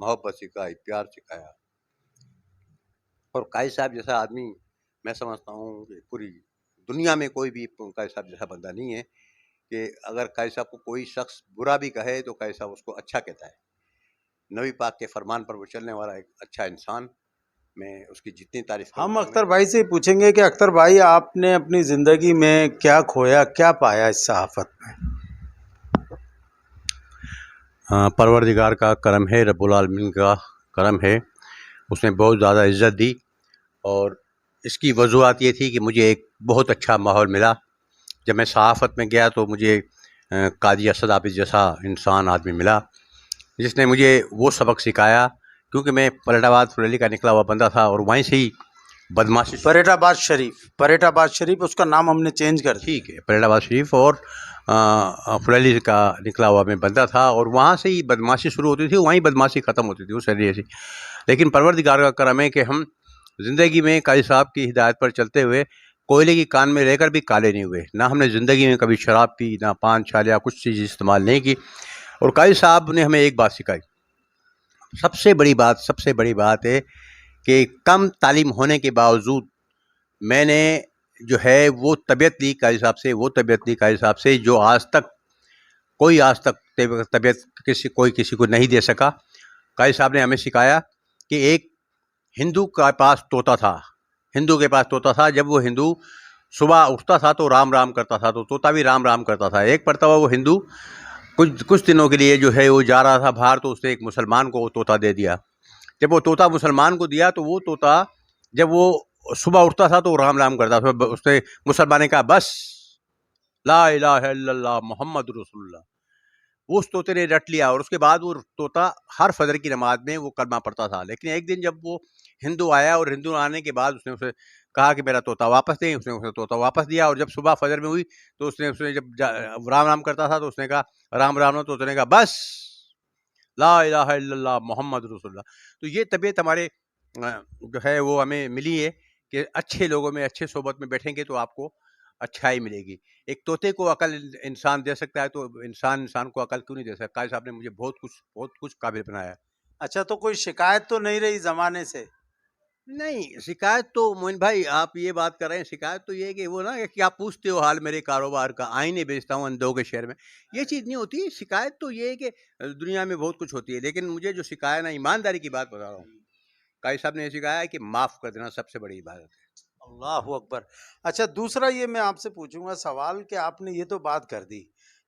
محبت سکھائی، پیار سکھایا. اور قائد صاحب جیسا آدمی میں سمجھتا ہوں کہ پوری دنیا میں کوئی بھی قائد صاحب جیسا بندہ نہیں ہے کہ اگر قائد صاحب کو کوئی شخص برا بھی کہے تو قائد صاحب اس کو اچھا کہتا ہے. نبی پاک کے فرمان پر وہ چلنے والا ایک اچھا انسان. میں اس کی جتنی تعریف کروں ہم گا اختر بھائی سے پوچھیں گے کہ اختر بھائی آپ نے اپنی زندگی میں کیا کھویا، کیا پایا اس صحافت میں؟ پروردگار کا کرم ہے، رب العالمین کا کرم ہے. اس نے بہت زیادہ عزت دی اور اس کی وجوہات یہ تھی کہ مجھے ایک بہت اچھا ماحول ملا. جب میں صحافت میں گیا تو مجھے قاضی اسد عابد جیسا انسان آدمی ملا جس نے مجھے وہ سبق سکھایا، کیونکہ میں پریٹ آباد فریلی کا نکلا ہوا بندہ تھا اور وہیں سے ہی بدماشی. پریٹ آباد شریف اس کا نام ہم نے چینج کر دیا. ٹھیک ہے، پریٹ آباد شریف اور فریلی کا نکلا ہوا میں بندہ تھا اور وہاں سے ہی بدماشی شروع ہوتی تھی، وہیں بدماشی ختم ہوتی تھی اس ایریے سے. لیکن پروردگار کا کرم ہے کہ ہم زندگی میں قاضی صاحب کی ہدایت پر چلتے ہوئے کوئلے کی کان میں رہ کر بھی کالے نہیں ہوئے. نہ ہم نے زندگی میں کبھی شراب پی، نہ پان چھالیا، کچھ چیز استعمال نہیں کی. اور قاضی صاحب نے ہمیں ایک بات سکھائی، سب سے بڑی بات ہے کہ کم تعلیم ہونے کے باوجود میں نے جو ہے وہ طبیعت لی قاضی صاحب سے جو آج تک طبیعت کسی کو نہیں دے سکا. قاضی صاحب نے ہمیں سکھایا کہ ایک ہندو کے پاس طوطا تھا. جب وہ ہندو صبح اٹھتا تھا تو رام رام کرتا تھا، تو طوطا بھی رام رام کرتا تھا. ایک مرتبہ وہ ہندو کچھ دنوں کے لیے جو ہے وہ جا رہا تھا باہر، تو اس نے ایک مسلمان کو وہ طوطا دے دیا. جب وہ طوطا مسلمان کو دیا تو وہ طوطا جب وہ صبح اٹھتا تھا تو رام رام کرتا تھا. اس نے مسلمان نے کہا بس لا الہ الا اللہ محمد رسول اللہ. اس طوطے نے رٹ لیا اور اس کے بعد وہ طوطا ہر فجر کی نماز میں وہ کلمہ پڑھتا تھا. لیکن ایک دن جب وہ ہندو آیا اور ہندو آنے کے بعد اس نے اسے کہا کہ میرا طوطا واپس دیں. اس نے اسے طوطا واپس دیا اور جب صبح فجر میں ہوئی تو اس نے جب رام رام کرتا تھا تو اس نے کہا رام رام، تو اس نے کہا بس لا الہ الا اللہ محمد رسول اللہ. تو یہ طبیعت ہمارے جو ہے وہ ہمیں ملی ہے کہ اچھے لوگوں میں، اچھے صحبت میں بیٹھیں گے تو آپ کو اچھائی ملے گی. ایک طوطے کو عقل انسان دے سکتا ہے تو انسان کو عقل کیوں نہیں دے سکتا؟ قاضی صاحب نے مجھے بہت کچھ قابل بنایا. اچھا، تو کوئی شکایت تو نہیں رہی زمانے سے؟ نہیں، شکایت تو موہن بھائی آپ یہ بات کر رہے ہیں، شکایت تو یہ ہے کہ وہ نا کہ آپ پوچھتے ہو حال میرے کاروبار کا، آئینے بیچتا ہوں اندھوں کے شہر میں. یہ چیز نہیں ہوتی. شکایت تو یہ ہے کہ دنیا میں بہت کچھ ہوتی ہے، لیکن مجھے جو شکایت نا ایمانداری کی بات بتا رہا ہوں. قاضی صاحب نے یہ سکھایا کہ معاف کر دینا سب سے بڑی عبادت ہے. اللہ اکبر. اچھا، دوسرا یہ میں آپ سے پوچھوں گا سوال کہ آپ نے یہ تو بات کر دی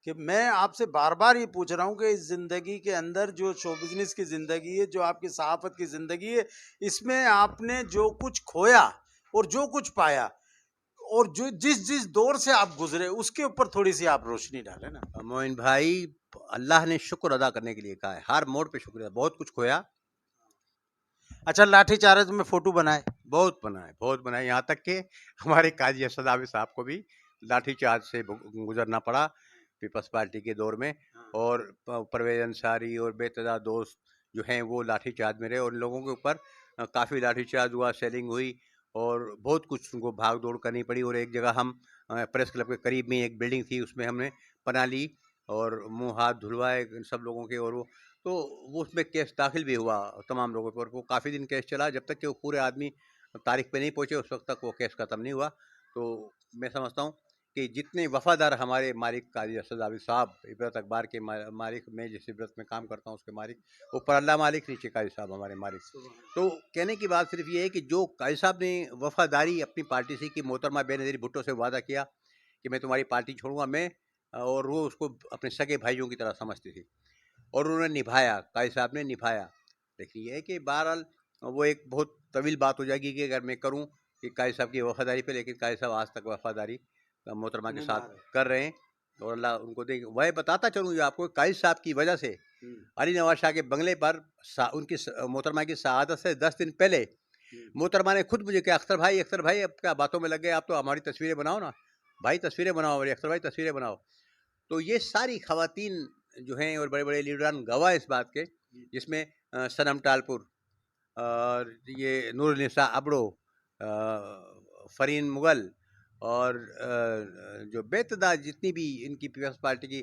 کہ میں آپ سے بار بار یہ پوچھ رہا ہوں کہ اس زندگی کے اندر جو شو بزنس کی زندگی ہے، جو آپ کی صحافت کی زندگی ہے، اس میں آپ نے جو کچھ کھویا اور جو کچھ پایا اور جو جس دور سے آپ گزرے اس کے اوپر تھوڑی سی آپ روشنی ڈالیں نا. موہن بھائی، اللہ نے شکر ادا کرنے کے لیے کہا ہے، ہر موڑ پہ شکریہ. بہت کچھ کھویا. اچھا، لاٹھی چارج میں فوٹو بنائے؟ بہت بنائے. یہاں تک کہ ہمارے قاضی اسد عابد صاحب کو بھی لاٹھی چارج سے گزرنا پڑا پیپلز پارٹی کے دور میں. اور پرویز انصاری اور بے تعداد دوست جو ہیں وہ لاٹھی چارج میں رہے اور ان لوگوں کے اوپر کافی لاٹھی چارج ہوا، سیلنگ ہوئی اور بہت کچھ ان کو بھاگ دوڑ کرنی پڑی. اور ایک جگہ ہم پریس کلب کے قریب میں ایک بلڈنگ تھی، اس میں ہم نے پناہ لی اور منہ ہاتھ دھلوائے ان سب لوگوں کے. اور وہ اس میں کیس داخل بھی ہوا تمام لوگوں پر. وہ کافی دن کیس چلا، جب تک کہ وہ پورے آدمی تاریخ پہ نہیں پہنچے اس وقت تک وہ کیس ختم نہیں ہوا. تو میں سمجھتا ہوں کہ جتنے وفادار ہمارے مالک قاضی اسد عابد صاحب، عبرت اخبار کے مالک، میں جس عبرت میں کام کرتا ہوں اس کے مالک، اوپر اللہ مالک، نیچے قاضی صاحب ہمارے مالک. تو کہنے کی بات صرف یہ ہے کہ جو قاضی صاحب نے وفاداری اپنی پارٹی سے کی، محترمہ بے نظیر بھٹو سے وعدہ کیا کہ میں تمہاری پارٹی چھوڑوں گا میں، اور وہ اس کو اپنے سگے بھائیوں کی طرح سمجھتی تھی اور انہوں نے نبھایا، قاضی صاحب نے نبھایا. لیکن یہ ہے کہ بہرحال وہ ایک بہت طویل بات ہو جائے گی کہ اگر میں کروں کہ قاضی صاحب کی وفاداری پہ، لیکن قاضی صاحب آج تک وفاداری محترمہ کے ساتھ کر رہے ہیں اور اللہ ان کو دے گا. وہ بتاتا چلوں یہ آپ کو، قاضی صاحب کی وجہ سے علی نواز شاہ کے بنگلے پر ان کی محترمہ کی شہادت سے 10 دن پہلے محترمہ نے خود مجھے کہا اختر بھائی اب کیا باتوں میں لگ گئے، آپ تو ہماری تصویریں بناؤ نا بھائی، تصویریں بناؤ، اور اختر بھائی تصویریں بناؤ. تو یہ ساری خواتین جو ہیں اور بڑے بڑے لیڈران گواہ اس بات کے، جس میں صنم ٹالپور اور یہ نور النساء ابڑو، فرین مغل اور جو بے تعداد جتنی بھی ان کی پیپلز پارٹی کی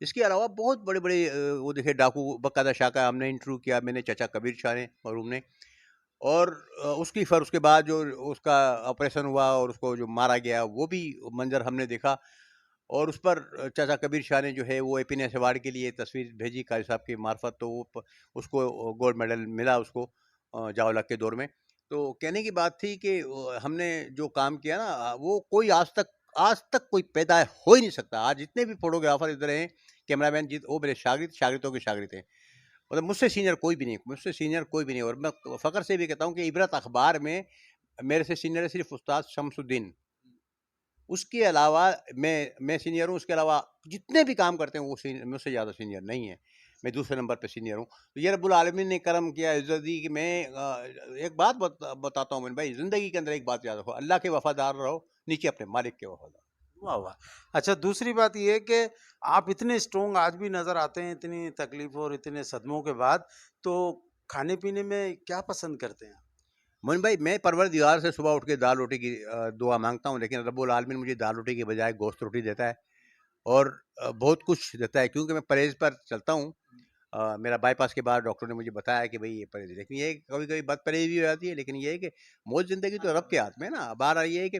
اس کے علاوہ بہت بڑے بڑے وہ دیکھے ڈاکو باقاعدہ شاہ کا ہم نے انٹرویو کیا، میں نے چچا کبیر شاہ نے مرحوم نے، اور اس کی پھر اس کے بعد جو اس کا آپریشن ہوا اور اس کو جو مارا گیا وہ بھی منظر ہم نے دیکھا، اور اس پر چچا کبیر شاہ نے جو ہے وہ ہیپینس ایوارڈ کے لیے تصویر بھیجی قاری صاحب کی معرفت، تو وہ اس کو گولڈ میڈل ملا اس کو جاولک کے دور میں. تو کہنے کی بات تھی کہ ہم نے جو کام کیا نا وہ کوئی آج تک کوئی پیدا ہو ہی نہیں سکتا. آج جتنے بھی فوٹوگرافر ادھر ہیں، کیمرہ مین وہ میرے شاگردوں کے شاگرد ہیں، مطلب مجھ سے سینئر کوئی بھی نہیں. اور میں فخر سے بھی کہتا ہوں کہ عبرت اخبار میں میرے سے سینئر ہے صرف استاد شمس الدین، اس کے علاوہ میں سینئر ہوں. اس کے علاوہ جتنے بھی کام کرتے ہیں وہ مجھ سے زیادہ سینئر نہیں ہے، میں دوسرے نمبر پہ سینئر ہوں. تو یہ رب العالمین نے کرم کیا، عزت دی کہ میں ایک بات بتاتا ہوں بھائی، زندگی کے اندر ایک بات یاد رکھو، اللہ کے وفادار رہو، نیچے اپنے مالک کے وفادار. واہ واہ. اچھا دوسری بات یہ ہے کہ آپ اتنے اسٹرونگ آج بھی نظر آتے ہیں اتنی تکلیفوں اور اتنے صدموں کے بعد، تو کھانے پینے میں کیا پسند کرتے ہیں؟ مومن بھائی میں پروردگار سے صبح اٹھ کے دال روٹی کی دعا مانگتا ہوں، لیکن رب العالمین مجھے دال روٹی کے بجائے گوشت روٹی دیتا ہے اور بہت کچھ دیتا ہے، کیونکہ میں پرہیز پر چلتا ہوں. میرا بائی پاس کے بعد ڈاکٹر نے مجھے بتایا کہ بھئی یہ پرہیز، لیکن یہ کبھی کبھی بد پرہیز بھی ہو جاتی ہے، لیکن یہ ہے کہ موت زندگی تو رب کے ہاتھ میں ہے نا. بہرحال یہ ہے کہ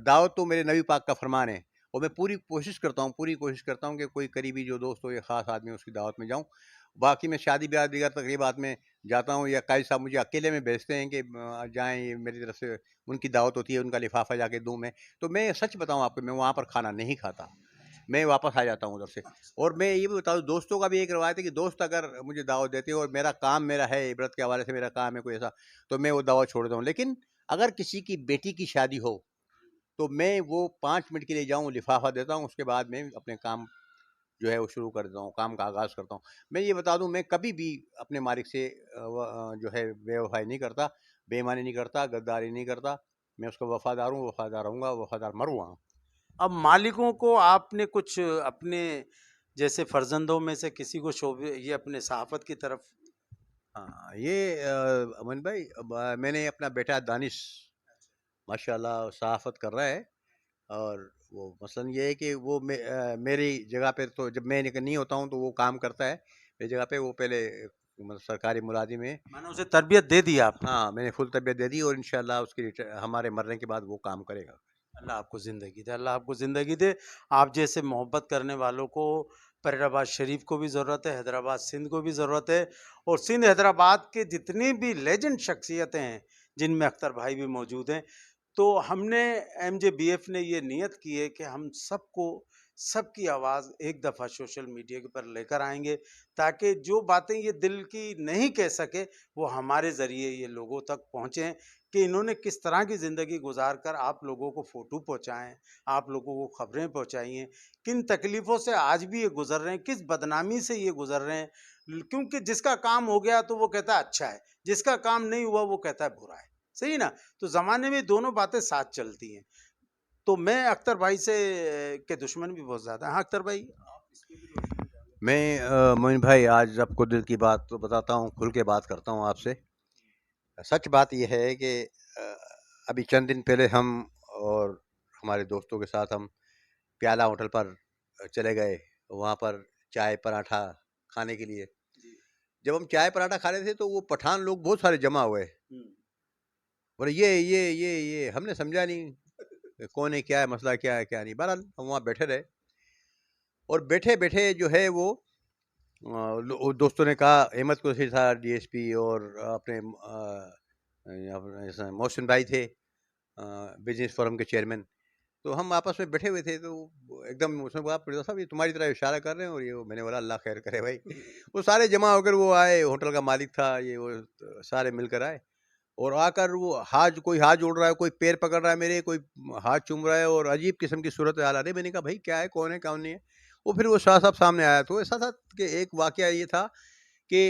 دعوت تو میرے نبی پاک کا فرمان ہے، اور میں پوری کوشش کرتا ہوں کہ کوئی قریبی جو دوست ہو یا خاص آدمی اس کی دعوت میں جاؤں. باقی میں شادی بیاہ دیگر تقریبات میں جاتا ہوں، یا قائد صاحب مجھے اکیلے میں بھیجتے ہیں کہ جائیں، یہ میری طرف سے ان کی دعوت ہوتی ہے، ان کا لفافہ جا کے دوں میں. تو میں سچ بتاؤں آپ کو، میں وہاں پر کھانا نہیں کھاتا، میں واپس آ جاتا ہوں ادھر سے. اور میں یہ بھی بتا دوں، دوستوں کا بھی ایک روایت ہے کہ دوست اگر مجھے دعوت دیتے ہیں اور میرا ہے عبرت کے حوالے سے میرا کام ہے کوئی ایسا، تو میں وہ دعوت چھوڑ دیتا ہوں. لیکن اگر کسی کی بیٹی کی شادی ہو تو میں وہ 5 منٹ کے لیے جاؤں، لفافہ دیتا ہوں، اس کے بعد میں اپنے کام جو ہے وہ شروع کر دیتا ہوں، کام کا آغاز کرتا ہوں. میں یہ بتا دوں، میں کبھی بھی اپنے مالک سے جو ہے بے وفائی نہیں کرتا، بے ایمانی نہیں کرتا، غداری نہیں کرتا. میں اس کا وفادار ہوں، وفادار رہوں گا، وفادار مروں گا. اب مالکوں کو آپ نے کچھ اپنے جیسے فرزندوں میں سے کسی کو شعبے یہ اپنے صحافت کی طرف؟ ہاں، یہ امن بھائی میں نے اپنا بیٹا دانش ماشاء اللہ صحافت کر رہا ہے، اور وہ مثلاً یہ ہے کہ وہ میری جگہ پہ، تو جب میں نہیں ہوتا ہوں تو وہ کام کرتا ہے میری جگہ پہ. وہ پہلے مطلب سرکاری ملازم ہے. میں نے اسے تربیت دے دی آپ نے؟ ہاں، میں نے فل تربیت دے دی، اور انشاءاللہ اس کی ہمارے مرنے کے بعد وہ کام کرے گا. اللہ آپ کو زندگی دے، اللہ آپ کو زندگی دے. آپ جیسے محبت کرنے والوں کو پیر آباد شریف کو بھی ضرورت ہے، حیدرآباد سندھ کو بھی ضرورت ہے، اور سندھ حیدرآباد کے جتنی بھی لیجنڈ شخصیتیں ہیں جن میں اختر بھائی بھی موجود ہیں، تو ہم نے MJBF نے یہ نیت کی ہے کہ ہم سب کی آواز ایک دفعہ سوشل میڈیا کے پر لے کر آئیں گے، تاکہ جو باتیں یہ دل کی نہیں کہہ سکے وہ ہمارے ذریعے یہ لوگوں تک پہنچیں کہ انہوں نے کس طرح کی زندگی گزار کر آپ لوگوں کو فوٹو پہنچائیں، آپ لوگوں کو خبریں پہنچائی ہیں، کن تکلیفوں سے آج بھی یہ گزر رہے ہیں، کس بدنامی سے یہ گزر رہے ہیں. کیونکہ جس کا کام ہو گیا تو وہ کہتا ہے اچھا ہے، جس کا کام نہیں ہوا وہ کہتا ہے برا ہے. صحیح نا؟ تو زمانے میں دونوں باتیں ساتھ چلتی ہیں. تو میں اختر بھائی سے کے دشمن بھی بہت زیادہ ہیں. ہاں اختر بھائی، میں موین بھائی آج آپ کو دل کی بات بتاتا ہوں، کھل کے بات کرتا ہوں آپ سے. سچ بات یہ ہے کہ ابھی چند دن پہلے ہم اور ہمارے دوستوں کے ساتھ ہم پیالہ ہوٹل پر چلے گئے، وہاں پر چائے پراٹھا کھانے کے لیے. جب ہم چائے پراٹھا کھا رہے تھے تو وہ پٹھان لوگ بہت سارے جمع ہوئے، بولے یہ ہم نے سمجھا نہیں کون ہے، کیا ہے مسئلہ، کیا ہے کیا نہیں. بہرحال ہم وہاں بیٹھے رہے، اور بیٹھے بیٹھے جو ہے وہ دوستوں نے کہا، احمد قریشی تھا DSP، اور اپنے محسن بھائی تھے بزنس فورم کے چیئرمین. تو ہم آپس میں بیٹھے ہوئے تھے، تو ایک دم اس نے کہا پردہ صاحب یہ تمہاری طرح اشارہ کر رہے ہیں، اور یہ میں نے بولا اللہ خیر کرے بھائی. وہ سارے جمع ہو کر وہ آئے، ہوٹل کا مالک تھا یہ، وہ سارے مل کر آئے، اور آ کر وہ کوئی ہاتھ جوڑ رہا ہے، کوئی پیر پکڑ رہا ہے میرے، کوئی ہاتھ چوم رہا ہے، اور عجیب قسم کی صورت حال آ رہی ہے. میں نے کہا بھائی کیا ہے، کون ہے کون نہیں ہے. وہ پھر وہ شاہ صاحب سامنے آیا. تو ایسا تھا کہ ایک واقعہ یہ تھا کہ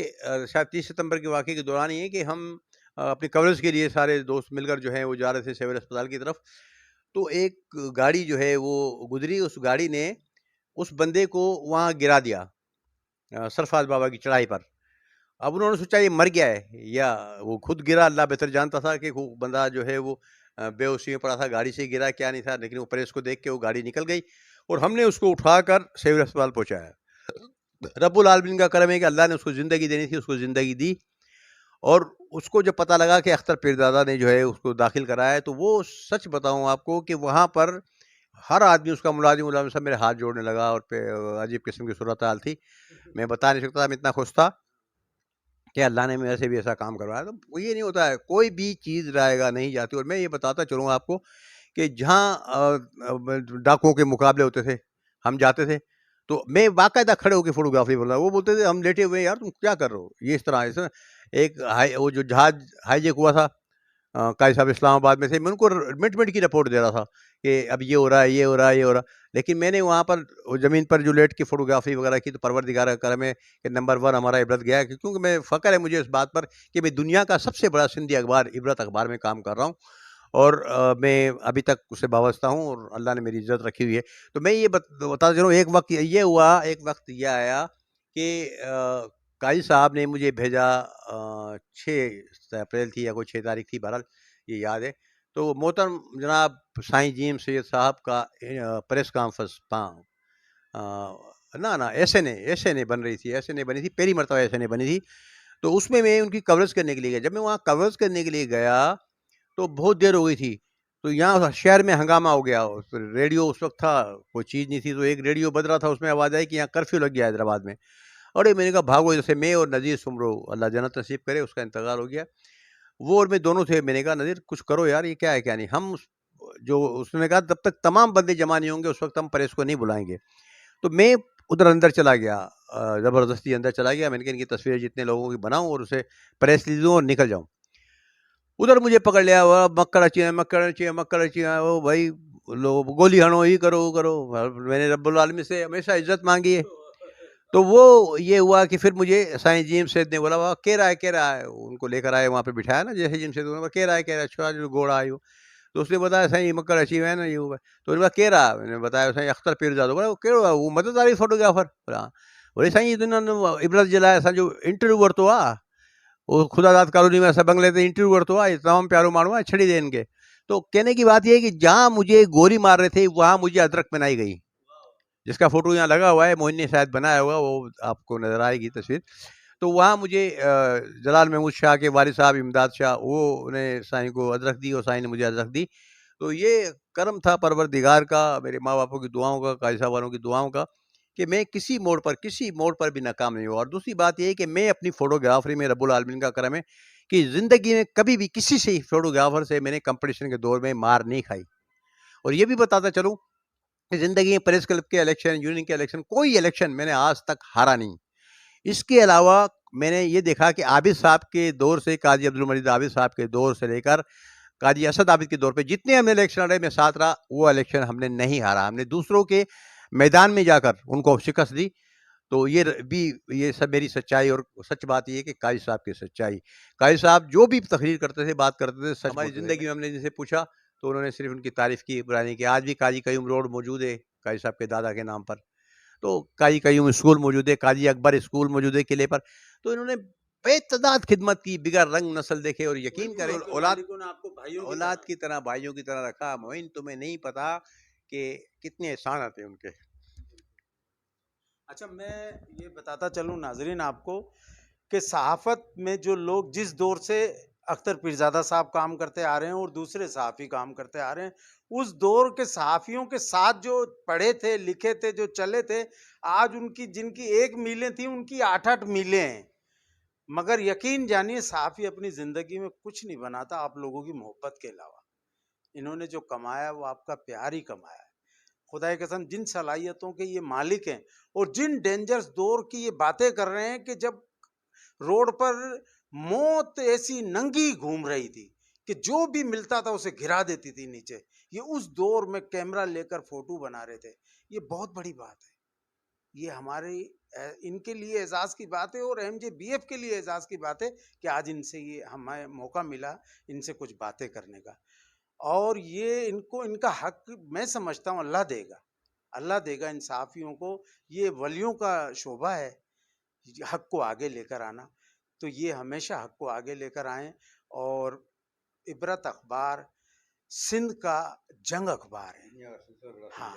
شاید 30 ستمبر کے واقعے کے دوران یہ کہ ہم اپنی کوریج کے لیے سارے دوست مل کر جو ہے وہ جا رہے تھے سول اسپتال کی طرف. تو ایک گاڑی جو ہے وہ گزری، اس گاڑی نے اس بندے کو وہاں گرا دیا سرفراز بابا کی چڑھائی پر. اب انہوں نے سوچا یہ مر گیا ہے یا وہ خود گرا، اللہ بہتر جانتا تھا کہ وہ بندہ جو ہے وہ بے ہوشی میں پڑا تھا، گاڑی سے گرا کیا نہیں تھا. لیکن وہ پریس کو دیکھ کے وہ گاڑی نکل گئی، اور ہم نے اس کو اٹھا کر سیول اسپتال پہنچایا. رب العالمین کا کرم ہے کہ اللہ نے اس کو زندگی دینی تھی، اس کو زندگی دی. اور اس کو جب پتہ لگا کہ اختر پیردادا نے جو ہے اس کو داخل کرایا ہے، تو وہ سچ بتاؤں آپ کو کہ وہاں پر ہر آدمی اس کا ملازم سب میرے ہاتھ جوڑنے لگا، اور عجیب قسم کی صورتحال تھی. میں بتا نہیں سکتا، میں اتنا خوش تھا کہ اللہ نے میرے سے بھی ایسا کام کروایا. تو وہ یہ نہیں ہوتا ہے، کوئی بھی چیز رائے گا نہیں جاتی. اور میں یہ بتاتا چلوں آپ کو کہ جہاں ڈاکوں کے مقابلے ہوتے تھے، ہم جاتے تھے تو میں باقاعدہ کھڑے ہو کے فوٹوگرافی بول رہا. وہ بولتے تھے ہم لیٹے ہوئے یار تم کیا کر رہے ہو، یہ اس طرح ایک وہ جو جہاز ہائی جیک ہوا تھا، قائد صاحب اسلام آباد میں تھے، میں ان کو منٹ کی رپورٹ دے رہا تھا کہ اب یہ ہو رہا ہے، یہ ہو رہا ہے، یہ ہو رہا ہے. لیکن میں نے وہاں پر زمین پر جو لیٹ کی فوٹوگرافی وغیرہ کی تو پروردگار کا کرم ہے کہ نمبر 1 ہمارا عبرت گیا ہے. کیونکہ میں فخر ہے مجھے اس بات پر کہ میں دنیا کا سب سے بڑا سندھی اخبار عبرت اخبار میں کام کر رہا ہوں، اور میں ابھی تک اس سے وابستہ ہوں، اور اللہ نے میری عزت رکھی ہوئی ہے. تو میں یہ بتا دے رہا ہوں، ایک وقت یہ ہوا، ایک وقت یہ آیا کہ قاضی صاحب نے مجھے بھیجا، 6 اپریل تھی یا کوئی 6 تاریخ تھی، بہرحال یہ یاد ہے. تو محترم جناب سائیں جیم سید صاحب کا پریس کانفرنس نہ ایسے نہیں بن رہی تھی، ایسے نہیں بنی تھی، پہلی مرتبہ ایسے نہیں بنی تھی. تو اس میں ان کی کوریج کرنے کے لیے گیا. جب میں وہاں کوریج کرنے کے لیے گیا تو بہت دیر ہو گئی تھی. تو یہاں شہر میں ہنگامہ ہو گیا. ریڈیو اس وقت تھا، کوئی چیز نہیں تھی، تو ایک ریڈیو بج رہا تھا، اس میں آواز آئی کہ یہاں کرفیو لگ گیا حیدرآباد میں. اور میں نے کہا بھاگو. جیسے میں اور نذیر سمرو، اللہ جنت نصیب کرے، اس کا انتقال ہو گیا، وہ اور میں دونوں تھے. میں نے کہا نذیر کچھ کرو یار، یہ کیا ہے کیا نہیں. ہم جو اس نے کہا جب تک تمام بندے جمع نہیں ہوں گے اس وقت ہم پریس کو نہیں بلائیں گے. تو میں ادھر اندر چلا گیا، زبردستی اندر چلا گیا. میں نے کہا ان کی تصویریں جتنے لوگوں کی بناؤں اور اسے پریس لی دوں اور نکل جاؤں. ادھر مجھے پکڑ لیا، مکڑ اچھی وہ بھائی لوگ گولی ہنو، یہ کرو وہ کرو. میں نے رب العالمین سے ہمیشہ عزت مانگی ہے. تو وہ یہ ہوا کہ پھر مجھے سائیں جیم سید نے بولا کہہ رہا ہے ان کو لے کر آئے، وہاں پہ بٹھایا نا جیسے جیم سید کہہ رہا ہے چھوڑا جو گھوڑا آئی ہو. تو اس نے بتایا سائیں مکڑ اچھی ہے نا یہ ہوا. تو انہوں نے کہہ رہا، میں نے بتایا سائیں اختر پیرزاد بولا وہ مدد آ رہی فوٹوگرافر. بولے سائیں یہ عبرت جلایا سا جو انٹرویو ورتو وہ خدا داد کالونی میں ایسا بنگلے تھے، انٹرویو ورتو یہ تمام پیارو مانو چھڑی دے ان کے. تو کہنے کی بات یہ ہے کہ جہاں مجھے گولی مار رہے تھے وہاں مجھے ادرک بنائی گئی، جس کا فوٹو یہاں لگا ہوا ہے، موہن نے شاید بنایا ہوا، وہ آپ کو نظر آئے گی تصویر. تو وہاں مجھے جلال محمود شاہ کے والد صاحب امداد شاہ، وہ نے سائیں کو ادرک دی اور سائیں نے مجھے ادرک دی. تو یہ کرم تھا پروردگار کا، میرے ماں باپوں کی دعاؤں کا، قاضی صاحب والوں کی دعاؤں کا، کہ میں کسی موڑ پر بھی ناکام نہیں ہوا. اور دوسری بات یہ ہے کہ میں اپنی فوٹوگرافری میں رب العالمین کا کرم ہے کہ زندگی میں کبھی بھی کسی سے فوٹوگرافر سے میں نے کمپٹیشن کے دور میں مار نہیں کھائی. اور یہ بھی بتاتا چلوں کہ زندگی میں پریس کلب کے الیکشن، یونین کے الیکشن، کوئی الیکشن میں نے آج تک ہارا نہیں. اس کے علاوہ میں نے یہ دیکھا کہ عابد صاحب کے دور سے، قاضی عبدالمجید عابد صاحب کے دور سے لے کر قاضی اسد عابد کے دور پہ جتنے ہم نے الیکشن لڑے میں ساتھ رہا، وہ الیکشن ہم نے نہیں ہارا. ہم نے دوسروں کے میدان میں جا کر ان کو شکست دی. تو یہ سب میری سچائی، اور سچ بات یہ ہے کہ قاضی صاحب کی سچائی. قاضی صاحب جو بھی تقریر کرتے تھے، بات کرتے تھے، سچ. ہماری زندگی میں ہم نے جن سے پوچھا تو انہوں نے صرف ان کی تعریف کی، برانی کی. آج بھی قاضی قیوم روڈ موجود ہے قاضی صاحب کے دادا کے نام پر. تو قاضی قیوم اسکول موجود ہے، قاضی اکبر اسکول موجود ہے قلعے پر. تو انہوں نے بے تعداد خدمت کی، بغیر رنگ نسل دیکھے. اور یقین کریں اولاد کی طرح، بھائیوں کی طرح رکھا. معین تمہیں نہیں پتا کہ کتنے احسان آتے ہیں ان کے. اچھا، میں یہ بتاتا چلوں ناظرین آپ کو کہ صحافت میں جو لوگ جس دور سے اختر پیرزادہ صاحب کام کرتے آ رہے ہیں اور دوسرے صحافی کام کرتے آ رہے ہیں، اس دور کے صحافیوں کے ساتھ جو پڑھے تھے، لکھے تھے، جو چلے تھے، آج ان کی جن کی 1 میلیں تھیں ان کی 8 میلیں ہیں. مگر یقین جانیے صحافی اپنی زندگی میں کچھ نہیں بناتا آپ لوگوں کی محبت کے علاوہ. انہوں نے جو کمایا وہ آپ کا پیار ہی کمایا ہے. خدا کی قسم جن صلاحیتوں کے یہ مالک ہیں اور جن ڈینجرس دور کی یہ باتیں کر رہے ہیں کہ جب روڈ پر موت ایسی ننگی گھوم رہی تھی کہ جو بھی ملتا تھا اسے گرا دیتی تھی نیچے، یہ اس دور میں کیمرہ لے کر فوٹو بنا رہے تھے. یہ بہت بڑی بات ہے. یہ ہمارے ان کے لیے اعزاز کی بات ہے، اور ایم جے بی ایف کے لیے اعزاز کی بات ہے کہ آج ان سے یہ ہمیں موقع ملا ان سے کچھ باتیں کرنے کا. اور یہ ان کا حق میں سمجھتا ہوں اللہ دے گا ان صحافیوں کو. یہ ولیوں کا شعبہ ہے حق کو آگے لے کر آنا. تو یہ ہمیشہ حق کو آگے لے کر آئیں. اور عبرت اخبار سندھ کا جنگ اخبار ہے. ہاں،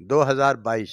2022,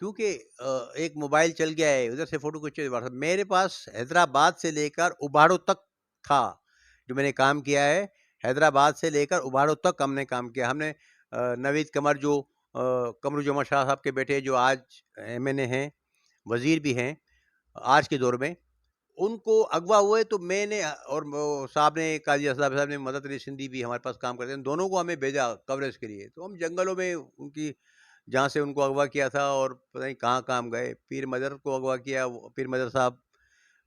کیونکہ ایک موبائل چل گیا ہے، ادھر سے فوٹو کھینچے میرے پاس حیدرآباد سے لے کر اباڑو تک تھا جو میں نے کام کیا ہے. حیدرآباد سے لے کر اباڑو تک ہم نے کام کیا. ہم نے نوید قمر جو قمر جمعہ شاہ صاحب کے بیٹے جو آج ایم این اے ہیں، وزیر بھی ہیں آج کے دور میں، ان کو اغوا ہوئے تو میں نے اور صاحب نے قاضی اسد صاحب نے مدد علی سندھی بھی ہمارے پاس کام کرتے ہیں، دونوں کو ہمیں بھیجا کوریج کے لیے. تو ہم جنگلوں میں ان کی جہاں سے ان کو اغوا کیا تھا اور پتہ نہیں کہاں کام گئے. پیر مدر کو اغوا کیا، پیر مدر صاحب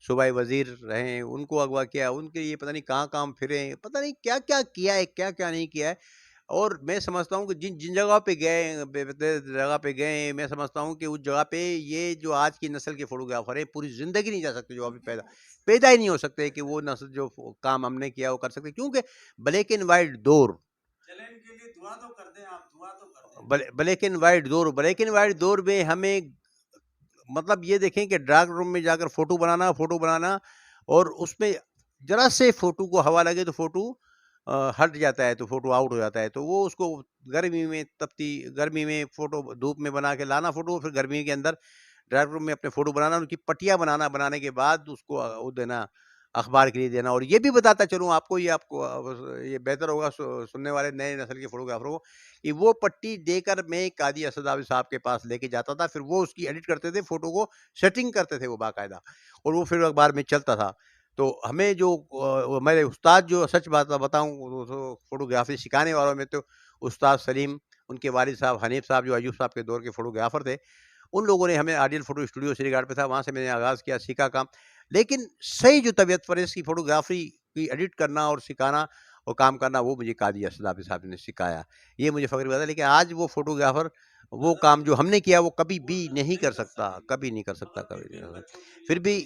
صوبائی وزیر رہے ہیں، ان کو اغوا کیا، ان کے لیے پتہ نہیں کہاں کام پھرے، پتہ نہیں کیا کیا کیا ہے، کیا کیا نہیں کیا ہے. اور میں سمجھتا ہوں کہ جن جن جگہ پہ گئے میں سمجھتا ہوں کہ اس جگہ پہ یہ جو آج کی نسل کے فوٹوگرافر ہیں پوری زندگی نہیں جا سکتے، جو ابھی پیدا ہی نہیں ہو سکتے کہ وہ نسل جو کام ہم نے کیا وہ کر سکتے، کیونکہ بلیک اینڈ وائٹ دور، بلیک اینڈ وائٹ دور میں ہمیں مطلب یہ دیکھیں کہ ڈارک روم میں جا کر فوٹو بنانا اور اس میں ذرا سے فوٹو کو ہوا لگے تو فوٹو ہٹ جاتا ہے، تو فوٹو آؤٹ ہو جاتا ہے. تو وہ اس کو گرمی میں فوٹو دھوپ میں بنا کے لانا فوٹو، پھر گرمی کے اندر ڈارک روم میں اپنے فوٹو بنانا، ان کی پٹیاں بنانے کے بعد اس کو وہ دینا، اخبار کے لیے دینا. اور یہ بھی بتاتا چلوں آپ کو یہ بہتر ہوگا سننے والے نئے نسل کے فوٹوگرافروں کو کہ وہ پٹی دے کر میں قاضی اسد عابد صاحب کے پاس لے کے جاتا تھا، پھر وہ اس کی ایڈٹ کرتے تھے، فوٹو کو سیٹنگ کرتے تھے وہ باقاعدہ، اور وہ پھر اخبار میں چلتا تھا. تو ہمیں جو میرے استاد جو سچ بات بتاؤں فوٹوگرافی سکھانے والوں میں تو استاد سلیم، ان کے والد صاحب حنیف صاحب جو ایوب صاحب کے دور کے فوٹوگرافر تھے، ان لوگوں نے ہمیں آئیڈیل فوٹو اسٹوڈیو سری گھاٹ پہ تھا، وہاں سے میں نے آغاز کیا، سیکھا کام. لیکن صحیح جو طبیعت پرست کی فوٹوگرافی کی ایڈٹ کرنا اور سکھانا اور کام کرنا وہ مجھے قاضی اسد عابد صاحب نے سکھایا. یہ مجھے فخر ہوا تھا. لیکن آج وہ فوٹوگرافر وہ کام جو ہم نے کیا وہ کبھی بھی نہیں کر سکتا. پھر بھی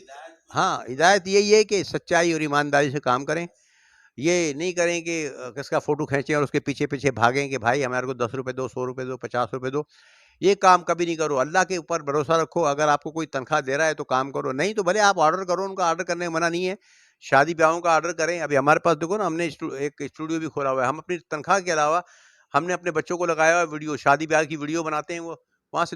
ہاں ہدایت یہی ہے کہ سچائی اور ایمانداری سے کام کریں. یہ نہیں کریں کہ کس کا فوٹو کھینچیں اور اس کے پیچھے پیچھے بھاگیں کہ بھائی ہمارے کو 10 روپے دو، 100 روپے دو، 50 روپے دو. یہ کام کبھی نہیں کرو. اللہ کے اوپر بھروسہ رکھو. اگر آپ کو کوئی تنخواہ دے رہا ہے تو کام کرو، نہیں تو بھلے آپ آرڈر کرو. ان کا آرڈر کرنے میں منع نہیں ہے، شادی بیاہوں کا آرڈر کریں. ابھی ہمارے پاس دیکھو نا، ہم نے ایک اسٹوڈیو بھی کھولا ہوا ہے. ہم اپنی تنخواہ کے علاوہ ہم نے اپنے بچوں کو لگایا ہوا ویڈیو، شادی بیاہ کی ویڈیو بناتے ہیں. وہ وہاں سے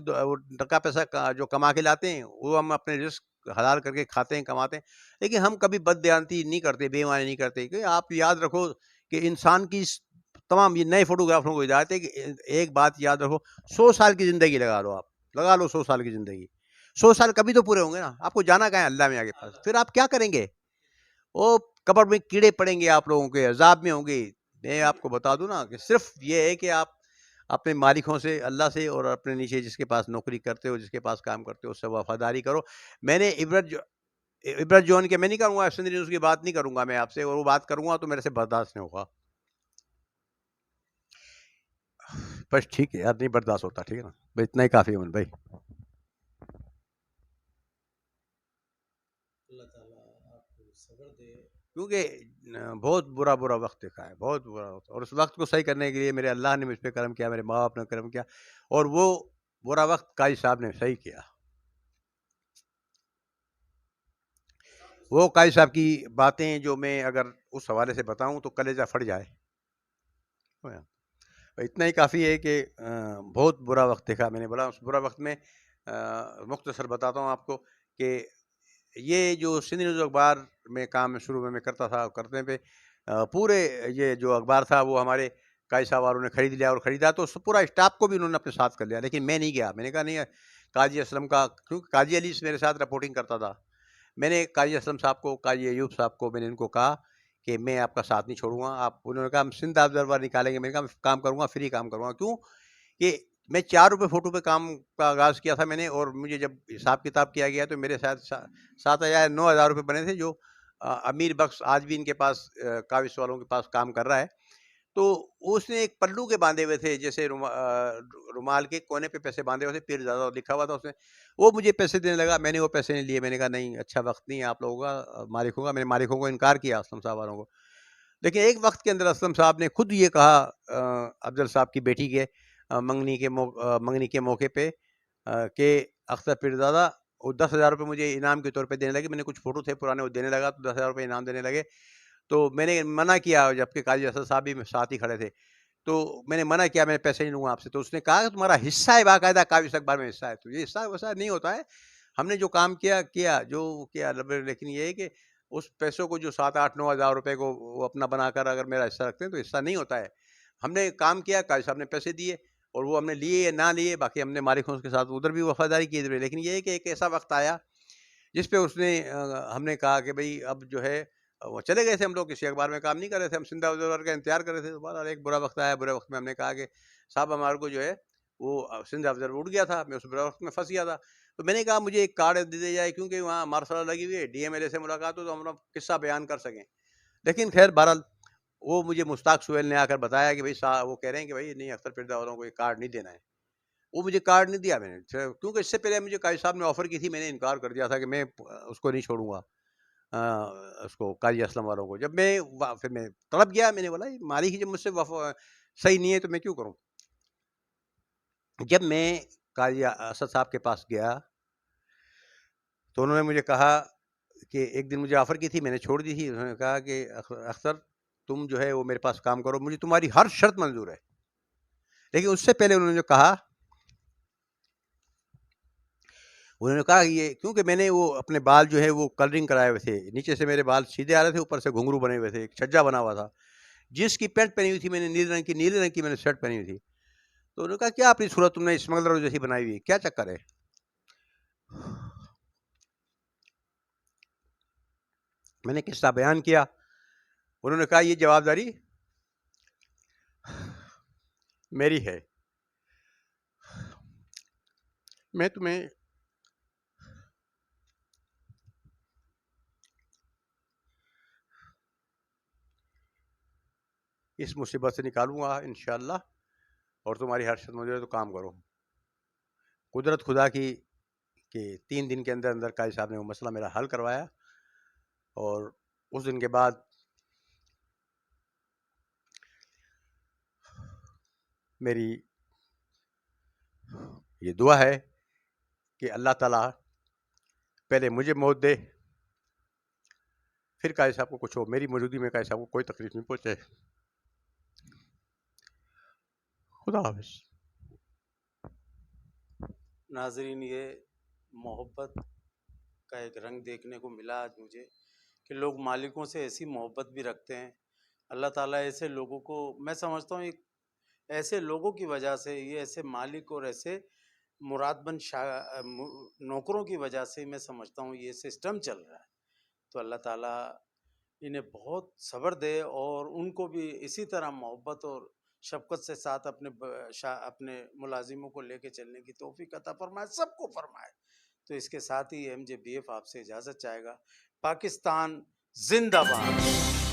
ٹکا پیسہ جو کما کے لاتے ہیں وہ ہم اپنے رزق حلال کر کے کھاتے ہیں، کماتے ہیں. لیکن ہم کبھی بد دیانتی نہیں کرتے، بے ایمانی نہیں کرتے. کہ آپ یاد رکھو کہ انسان کی تمام یہ نئے فوٹوگرافروں کو ہدایت ہے کہ ایک بات یاد رکھو، 100 سال کی زندگی لگا لو. آپ لگا لو 100 سال کی زندگی، 100 سال کبھی تو پورے ہوں گے نا. آپ کو جانا کہاں ہے؟ اللہ میاں کے پاس. پھر آپ کیا کریں گے؟ وہ قبر میں کیڑے پڑیں گے، آپ لوگوں کے عذاب میں ہوں گے. میں آپ کو بتا دوں نا کہ صرف یہ ہے کہ آپ اپنے مالکوں سے، اللہ سے، اور اپنے نیچے جس کے پاس نوکری کرتے ہو، جس کے پاس کام کرتے ہو، اس سے وفاداری کرو. میں نے عبرت جو ان کے، میں نہیں کروں گا سندھ نیوز کی بات نہیں کروں گا میں آپ سے، اور وہ بات کروں گا تو میرے سے برداشت نہیں ہوگا. بس ٹھیک ہے یار، نہیں برداشت ہوتا، ٹھیک ہے نا بھائی، اتنا ہی کافی ہے من بھائی. اللہ تعالیٰ آپ کو صبر دے، کیونکہ بہت برا وقت دیکھا ہے، بہت برا وقت. اور اس وقت کو صحیح کرنے کے لیے میرے اللہ نے مجھ پہ کرم کیا، میرے ماں باپ نے کرم کیا، اور وہ برا وقت قاضی صاحب نے صحیح کیا. وہ قاضی صاحب کی باتیں جو میں اگر اس حوالے سے بتاؤں تو کلیجہ پھٹ جائے. اتنا ہی کافی ہے کہ بہت برا وقت دیکھا میں نے. بولا اس برا وقت میں مختصر بتاتا ہوں آپ کو کہ یہ جو سندھ نیوز اخبار میں کام شروع میں کرتا تھا، کرنے پہ پورے یہ جو اخبار تھا وہ ہمارے قاضی صاحب والوں نے خرید لیا، اور خریدا تو پورا اسٹاف کو بھی انہوں نے اپنے ساتھ کر لیا. لیکن میں نہیں گیا. میں نے کہا نہیں، قاضی اسلم کا، کیونکہ قاضی علی میرے ساتھ رپورٹنگ کرتا تھا. میں نے قاضی اسلم صاحب کو، قاضی ایوب صاحب کو، میں نے ان کو کہا کہ میں آپ کا ساتھ نہیں چھوڑوں گا. انہوں نے کہا ہم سندھ آبزرور نکالیں گے. میں نے کہا میں کام کروں گا، فری کام کروں گا. کیوں کہ میں 4 روپے فوٹو پہ کام کا آغاز کیا تھا میں نے، اور مجھے جب حساب کتاب کیا گیا تو میرے ساتھ 7,000 9,000 روپے بنے تھے، جو امیر بخش آج بھی ان کے پاس کاوش والوں کے پاس کام کر رہا ہے. تو اس نے ایک پلو کے باندھے ہوئے تھے، جیسے رومال کے کونے پہ پیسے باندھے ہوئے تھے، پیر زیادہ لکھا ہوا تھا اس میں. وہ مجھے پیسے دینے لگا. میں نے وہ پیسے نہیں لیے. میں نے کہا نہیں، اچھا وقت نہیں ہے آپ لوگوں کا، مالکوں کا. میں نے مالکوں کو انکار کیا، اسلم صاحب والوں کو. لیکن ایک وقت کے اندر اسلم صاحب نے خود یہ کہا افضل صاحب کی بیٹی کے منگنی کے موقع پہ کہ اختر پیرزادہ وہ 10,000 روپے مجھے انعام کے طور پہ دینے لگے. میں نے کچھ فوٹو تھے پرانے، وہ دینے لگا تو 10,000 روپے انعام دینے لگے. تو میں نے منع کیا، جبکہ قاضی اسد صاحب بھی ساتھ ہی کھڑے تھے. تو میں نے منع کیا, میں پیسے نہیں لوں گا آپ سے. تو اس نے کہا کہ تمہارا حصہ ہے, باقاعدہ کاوش اخبار میں حصہ ہے. تو یہ حصہ ویسا نہیں ہوتا ہے, ہم نے جو کام کیا جو کیا, لیکن یہ ہے کہ اس پیسوں کو جو 7-8-9 ہزار روپے کو وہ اپنا بنا کر اگر میرا حصہ رکھتے ہیں تو حصہ نہیں ہوتا ہے. ہم نے کام کیا, قاضی صاحب نے پیسے دیے, اور وہ ہم نے لیے یا نہ لیے, باقی ہم نے مالک اس کے ساتھ ادھر بھی وفاداری کی ادھر. لیکن یہ ہے کہ ایک ایسا وقت آیا جس پہ اس نے ہم نے کہا کہ بھئی اب جو ہے, وہ چلے گئے تھے, ہم لوگ کسی اخبار میں کام نہیں کر رہے تھے, ہم سندھ آبزرور کا انتظار کر رہے تھے. تو بہرحال ایک برا وقت آیا, برے وقت میں ہم نے کہا کہ صاحب ہمارے کو جو ہے وہ سندھ آبزرور اٹھ گیا تھا, میں اس برے وقت میں پھنس گیا تھا. تو میں نے کہا مجھے ایک کارڈ دے دیا جائے, کیونکہ وہاں مارشل لگی ہوئی ہے, ڈی ایم ایل اے سے ملاقات ہو تو ہم لوگ قصہ بیان کر سکیں. لیکن خیر بہرحال وہ مجھے مشتاق سہیل نے آ کر بتایا کہ بھائی صاحب وہ کہہ رہے ہیں کہ بھائی نہیں, اختر پردہ والوں کو یہ کارڈ نہیں دینا ہے. وہ مجھے کارڈ نہیں دیا میں نے, کیونکہ اس سے پہلے مجھے قاضی صاحب نے آفر کی تھی, میں نے انکار کر دیا تھا کہ میں اس کو نہیں چھوڑوں گا, اس کو قاضی اسلم والوں کو. جب میں پھر میں طلب گیا, میں نے بولا مالک ہی جب مجھ سے صحیح نہیں ہے تو میں کیوں کروں. جب میں قاضی اسد صاحب کے پاس گیا تو انہوں نے مجھے کہا کہ ایک دن مجھے آفر کی تھی, میں نے چھوڑ دی تھی. انہوں نے کہا کہ اختر تم جو ہے وہ میرے پاس کام کرو, مجھے تمہاری ہر شرط منظور ہے. لیکن اس سے پہلے انہوں نے جو کہا, انہوں نے کہا یہ کیونکہ میں نے وہ اپنے بال جو ہے وہ کلرنگ کرائے ہوئے تھے, نیچے سے میرے بال سیدھے آ رہے تھے, اوپر سے گھنگرو بنے ہوئے تھے, ایک چھجا بنا ہوا تھا, جس کی پینٹ پہنی ہوئی تھی میں نے نیلے رنگ کی میں نے شرٹ پہنی ہوئی تھی. تو انہوں نے کہا کیا اپنی صورت تم نے اسمگلر جیسی بنائی ہوئی ہے, کیا چکر ہے. میں نے قصہ بیان کیا, انہوں نے کہا یہ جواب داری میری ہے, میں تمہیں اس مصیبت سے نکالوں گا انشاءاللہ, اور تمہاری ہر شرط منظور ہے تو کام کرو. قدرت خدا کی کہ 3 دن کے اندر اندر قاضی صاحب نے وہ مسئلہ میرا حل کروایا, اور اس دن کے بعد میری یہ دعا ہے کہ اللہ تعالیٰ پہلے مجھے موت دے, پھر قاضی صاحب کو کچھ ہو, میری موجودگی میں قاضی صاحب کو کوئی تکلیف نہیں پہنچے. خدا حافظ. ناظرین, یہ محبت کا ایک رنگ دیکھنے کو ملا آج مجھے کہ لوگ مالکوں سے ایسی محبت بھی رکھتے ہیں. اللہ تعالیٰ ایسے لوگوں کو, میں سمجھتا ہوں ایسے لوگوں کی وجہ سے, یہ ایسے مالک اور ایسے مراد بند نوکروں کی وجہ سے میں سمجھتا ہوں یہ سسٹم چل رہا ہے. تو اللہ تعالیٰ انہیں بہت صبر دے, اور ان کو بھی اسی طرح محبت اور شفقت سے ساتھ اپنے ملازموں کو لے کے چلنے کی توفیق عطا فرمائے, سب کو فرمائے. تو اس کے ساتھ ہی MJBF آپ سے اجازت چاہے گا. پاکستان زندہ باد.